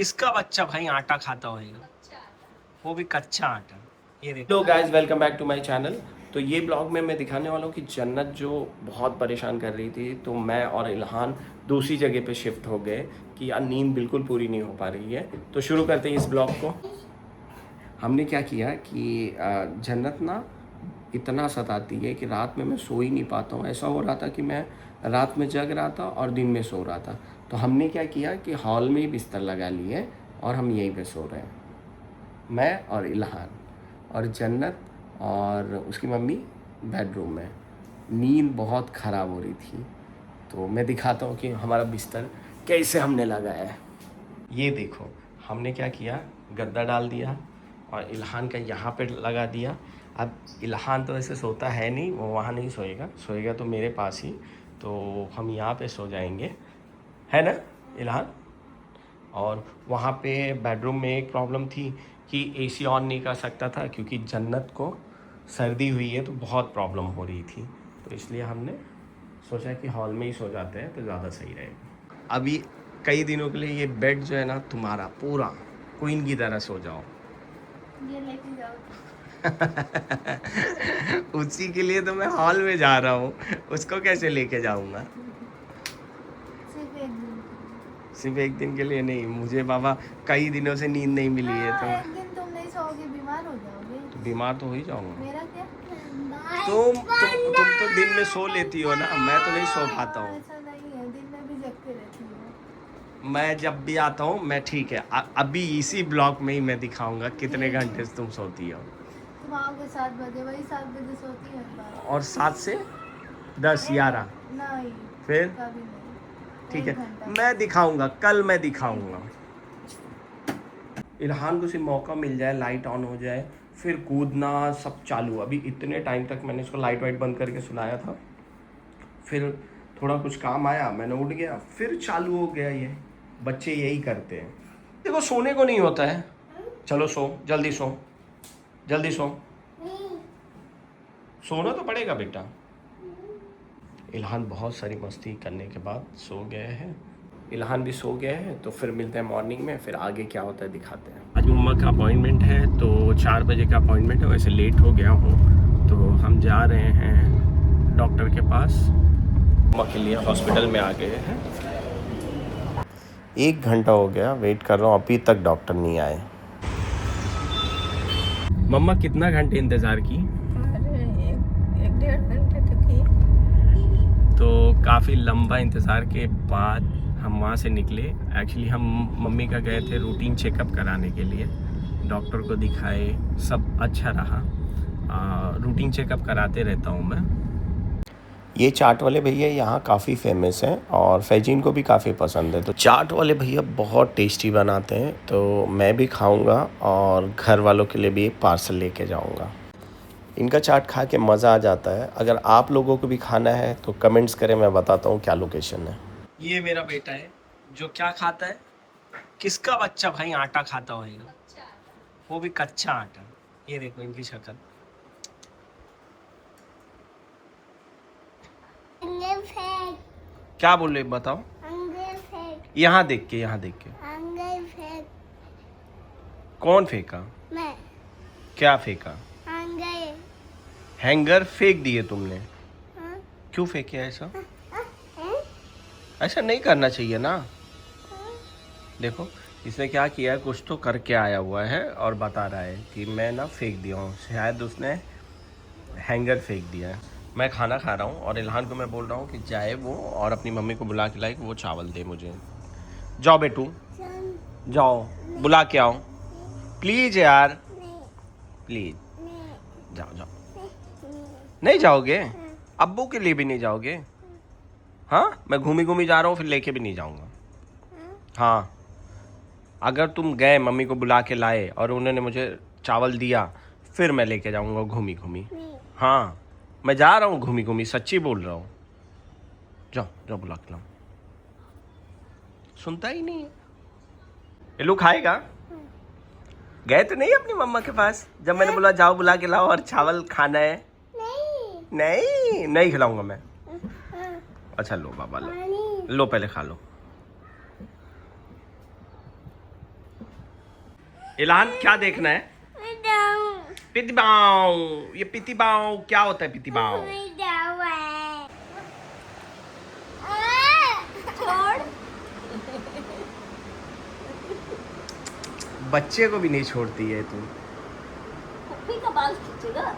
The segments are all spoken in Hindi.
इसका बच्चा भाई आटा खाता होगा, वो भी कच्चा आटा। ये देखो। Hello guys, welcome back to my channel. तो ये ब्लॉग में मैं दिखाने वाला हूँ कि जन्नत जो बहुत परेशान कर रही थी, तो मैं और इल्हान दूसरी जगह पे शिफ्ट हो गए कि यार नींद बिल्कुल पूरी नहीं हो पा रही है। तो शुरू करते हैं इस ब्लॉग को। हमने क्या किया कि जन्नत ना इतना सताती है कि रात में मैं सो ही नहीं पाता हूँ। ऐसा हो रहा था कि मैं रात में जग रहा था और दिन में सो रहा था। तो हमने क्या किया कि हॉल में ही बिस्तर लगा लिए और हम यहीं पे सो रहे हैं, मैं और इल्हान। और जन्नत और उसकी मम्मी बेडरूम में। नींद बहुत ख़राब हो रही थी। तो मैं दिखाता हूँ कि हमारा बिस्तर कैसे हमने लगाया है। ये देखो, हमने क्या किया, गद्दा डाल दिया और इल्हान का यहाँ पे लगा दिया। अब इल्हान तो ऐसे सोता है नहीं, वो वहाँ नहीं सोएगा, सोएगा तो मेरे पास ही। तो हम यहाँ पे सो जाएंगे, है ना इल्हान। और वहाँ पे बेडरूम में एक प्रॉब्लम थी कि एसी ऑन नहीं कर सकता था, क्योंकि जन्नत को सर्दी हुई है तो बहुत प्रॉब्लम हो रही थी। तो इसलिए हमने सोचा कि हॉल में ही सो जाते हैं तो ज़्यादा सही रहेगा। अभी कई दिनों के लिए ये बेड जो है ना तुम्हारा, पूरा क्वीन की तरह सो जाओ। ये लेके जाओ। उसी के लिए तो मैं हॉल में जा रहा हूँ, उसको कैसे लेके जाऊँगा। सिर्फ एक दिन। सिर्फ एक दिन के लिए नहीं, मुझे बाबा कई दिनों से नींद नहीं मिली है। हाँ, तो एक दिन तुम नहीं सोओगे, बीमार हो जाओगे। तो बीमार तो हो ही जाऊंगा। मेरा क्या? तुम तो दिन में सो लेती हो ना, मैं तो नहीं सो पाता हूँ। ऐसा नहीं है, दिन में भी जगते रहती हो। मैं जब भी आता हूँ मैं ठीक है। अभी इसी ब्लॉग में ही मैं दिखाऊंगा कितने घंटे से तुम सोती हो। तुम आओगे 7 बजे, वही 7 बजे सोती है बार। और 7 से 10 11 नहीं, फिर कभी नहीं। ठीक एक है, घंटा। मैं दिखाऊंगा, कल मैं दिखाऊंगा। इल्हान को सिर्फ मौका मिल जाए, लाइट ऑन हो जाए, फिर कूदना सब चालू। अभी इतने टाइम तक मैंने इसको लाइट वाइट बंद करके सुलाया था, फिर थोड़ा कुछ काम आया, मैंने उठ गया, फिर चालू हो गया। ये बच्चे यही करते हैं। देखो, सोने को नहीं होता है। चलो सो, जल्दी सो, जल्दी सो। सोना तो पड़ेगा बेटा। इल्हान बहुत सारी मस्ती करने के बाद सो गए हैं। इल्हान भी सो गए हैं, तो फिर मिलते हैं मॉर्निंग में, फिर आगे क्या होता है दिखाते हैं। आज मम्मा का अपॉइंटमेंट है, तो 4 बजे का अपॉइंटमेंट है। वैसे लेट हो गया हूँ, तो हम जा रहे हैं डॉक्टर के पास। मम्मा के लिए हॉस्पिटल में आ गए हैं। 1 घंटा हो गया वेट कर रहा हूँ, अभी तक डॉक्टर नहीं आए। मम्मा कितना घंटे इंतज़ार की? अरे एक डेढ़ घंटे तक ही। तो काफ़ी लंबा इंतज़ार के बाद हम वहाँ से निकले। एक्चुअली हम मम्मी का गए थे रूटीन चेकअप कराने के लिए, डॉक्टर को दिखाए, सब अच्छा रहा। रूटीन चेकअप कराते रहता हूँ मैं। ये चाट वाले भैया यहाँ काफ़ी फेमस हैं और फैजीन को भी काफ़ी पसंद है। तो चाट वाले भैया बहुत टेस्टी बनाते हैं, तो मैं भी खाऊँगा और घर वालों के लिए भी एक पार्सल लेके जाऊँगा। इनका चाट खा के मज़ा आ जाता है। अगर आप लोगों को भी खाना है तो कमेंट्स करें, मैं बताता हूँ क्या लोकेशन है। ये मेरा बेटा है जो क्या खाता है। किसका बच्चा भाई आटा खाता होगा, वो भी कच्चा आटा। ये देखो इनकी शक्ल। क्या बोल रहे बताओ। यहाँ देख के, यहाँ देख के। कौन फेंका? मैं। क्या फेंका? हैंगर फेंक दिए तुमने? क्यों फेंके ऐसा? ऐसा नहीं करना चाहिए ना। देखो इसने क्या किया है, कुछ तो करके आया हुआ है और बता रहा है कि मैं ना फेंक दिया हूँ। शायद उसने हैंगर फेंक दिया है। मैं खाना खा रहा हूँ और इल्हान को मैं बोल रहा हूँ कि जाए वो और अपनी मम्मी को बुला के लाए कि वो चावल दे मुझे। जाओ बेटू, जाओ बुला के आओ प्लीज़ यार, प्लीज़ जाओ जाओ। नहीं जाओगे? अब्बू के लिए भी नहीं जाओगे? हाँ, मैं घूमी घूमी जा रहा हूँ, फिर लेके भी नहीं जाऊँगा। हाँ, अगर तुम गए मम्मी को बुला के लाए और उन्होंने मुझे चावल दिया, फिर मैं लेके जाऊँगा घूमी घूमी। हाँ, मैं जा रहा हूँ घूमी घूमी, सच्ची बोल रहा हूँ। जाओ जाओ बुला के लाओ। सुनता ही नहीं है। इल्लू खाएगा? गए तो नहीं अपनी मम्मा के पास जब मैंने बोला जाओ बुला के लाओ और चावल खाना है? नहीं नहीं खिलाऊंगा मैं। अच्छा लो बाबा, लो लो, पहले खा लो। इलान क्या देखना है? पितिबाऊ। ये पितिबाऊ क्या होता है? पितिबाऊ बच्चे को भी नहीं छोड़ती है तू। पप्पी का बाल खींचेगा।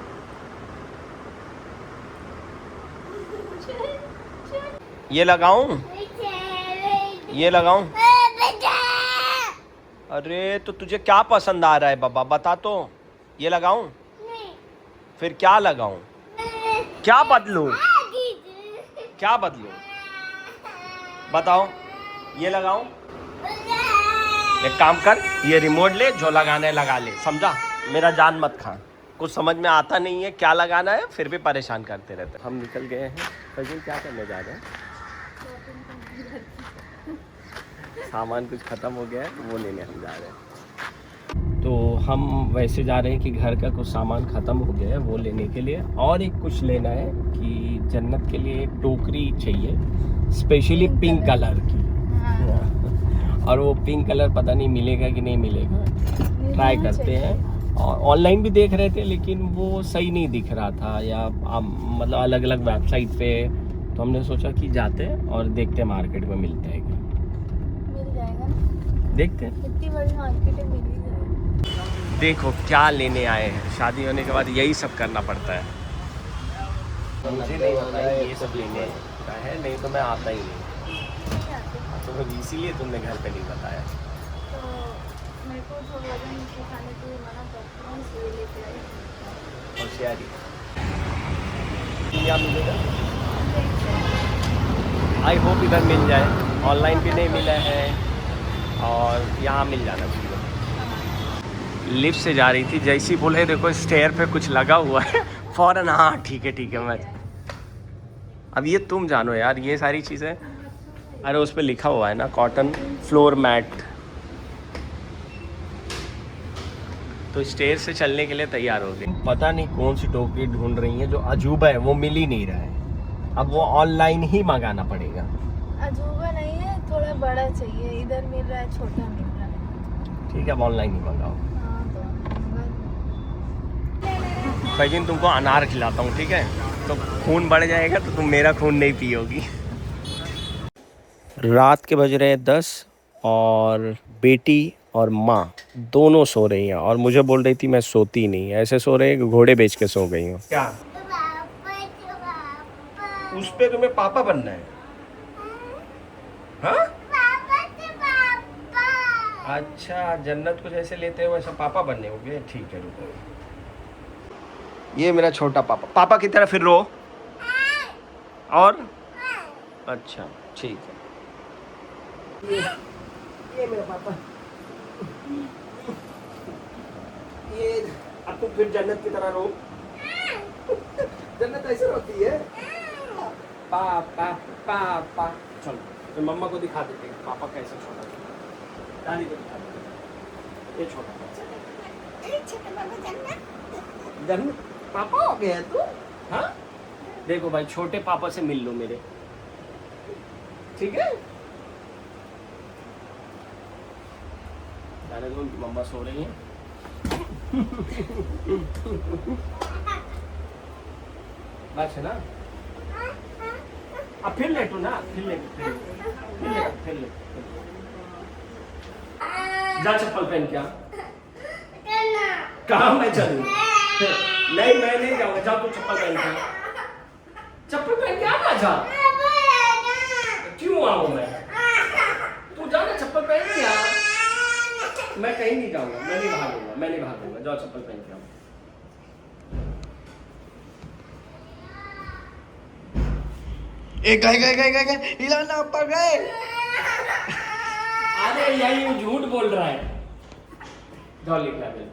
ये लगाऊं? ये लगाऊं? अरे तो तुझे क्या पसंद आ रहा है बाबा, बता तो। ये लगाऊं? फिर क्या लगाऊं? क्या बदलूं? क्या बदलूं? बताओ। ये लगाऊं? एक काम कर, ये रिमोट ले, जो लगाना है लगा ले, समझा? मेरा जान मत खा। कुछ समझ में आता नहीं है क्या लगाना है, फिर भी परेशान करते रहते। हम निकल गए हैं। फजील क्या करने जा रहे हैं? सामान कुछ ख़त्म हो गया है तो वो लेने हम जा रहे हैं। तो हम वैसे जा रहे हैं कि घर का कुछ सामान ख़त्म हो गया है वो लेने के लिए, और एक कुछ लेना है कि जन्नत के लिए एक टोकरी चाहिए स्पेशली पिंक कलर की। और वो पिंक कलर पता नहीं मिलेगा कि नहीं मिलेगा, ट्राई करते हैं। और ऑनलाइन भी देख रहे थे लेकिन वो सही नहीं दिख रहा था, या मतलब अलग अलग वेबसाइट पे। तो हमने सोचा कि जाते हैं और देखते हैं मार्केट में मिलता है क्या। मिल जाएगा ना, देखते हैं। इतनी बड़ी मार्केट है, मिल ही जाएगा। देखो क्या लेने आए हैं। शादी होने के बाद यही सब करना पड़ता है। मुझे नहीं पता है ये सब लेने का है, नहीं तो मैं आता ही नहीं। तो इसीलिए तुमने घर पे नहीं बताया। तो मेरे को तो वजन नीचे खाने के लिए मना करती हूँ, इसलिए लेके आई। होशियारी। क्या मिलेगा? आई होप इधर मिल जाए। ऑनलाइन भी नहीं मिला है और यहाँ मिल जाना चाहिए। लिफ्ट से जा रही थी, जैसी बोले देखो स्टेयर पे कुछ लगा हुआ है, फ़ौरन हाँ ठीक है मैं। अब ये तुम जानो यार, ये सारी चीज़ें। अरे उस पर लिखा हुआ है ना कॉटन फ्लोर मैट। तो स्टेयर से चलने के लिए तैयार हो गए। पता नहीं कौन सी टोकरी ढूंढ रही है, जो अजूबा है वो मिल ही नहीं रहा है। अब वो ऑनलाइन ही मंगाना पड़ेगा। अजूबा नहीं है, थोड़ा बड़ा चाहिए। इधर मिल रहा है, छोटा मिल रहा है। ठीक है, अब ऑनलाइन ही मंगाओ। हाँ तो फैजिन तुमको अनार खिलाता हूँ, ठीक है? तो खून बढ़ जाएगा तो तुम मेरा खून नहीं पियोगी। रात के बज रहे हैं 10 और बेटी और माँ दोनों सो रही हैं, और मुझे बोल रही थी मैं सोती नहीं। ऐसे सो रहे हैं कि घोड़े बेच के सो गई हूँ। क्या उस पे तुम्हें पापा बनना है? हाँ? अच्छा, जन्नत को जैसे लेते हो वैसा पापा बनने हो गए। ठीक है, रुको। ये मेरा छोटा पापा, पापा की तरह फिर रो। और अच्छा ठीक है। ये मेरा पापा। ये अब तुम फिर जन्नत की तरह रो। जन्नत ऐसे रोती है। पापा पापा। चलो तो मम्मा को दिखा देते हैं पापा कैसे छोटा है। दादी को दिखा देते। ये छोटा जन्नत पापा हो गया तू। हाँ देखो भाई, छोटे पापा से मिल लो मेरे, ठीक है? जाने दो, उनकी मम्मा सो रही हैं। बस है ना? अब फिर लेटो ना, फिर ले। जा चप्पल पहन के आ। कहाँ मैं चलूं? नहीं मैं नहीं जाऊंगा। जा तू चप्पल पहन के आ। चप्पल पहन के आना। जा। क्यों आऊं मैं? तू जाना, चप्पल पहन के आ। मैं कहीं नहीं जाऊंगा, मैं नहीं भागूंगा। जाओ चप्पल पहन के आओ। गए इलाना पर गए। अरे यही झूठ बोल रहा है। जाओ लिखा दे।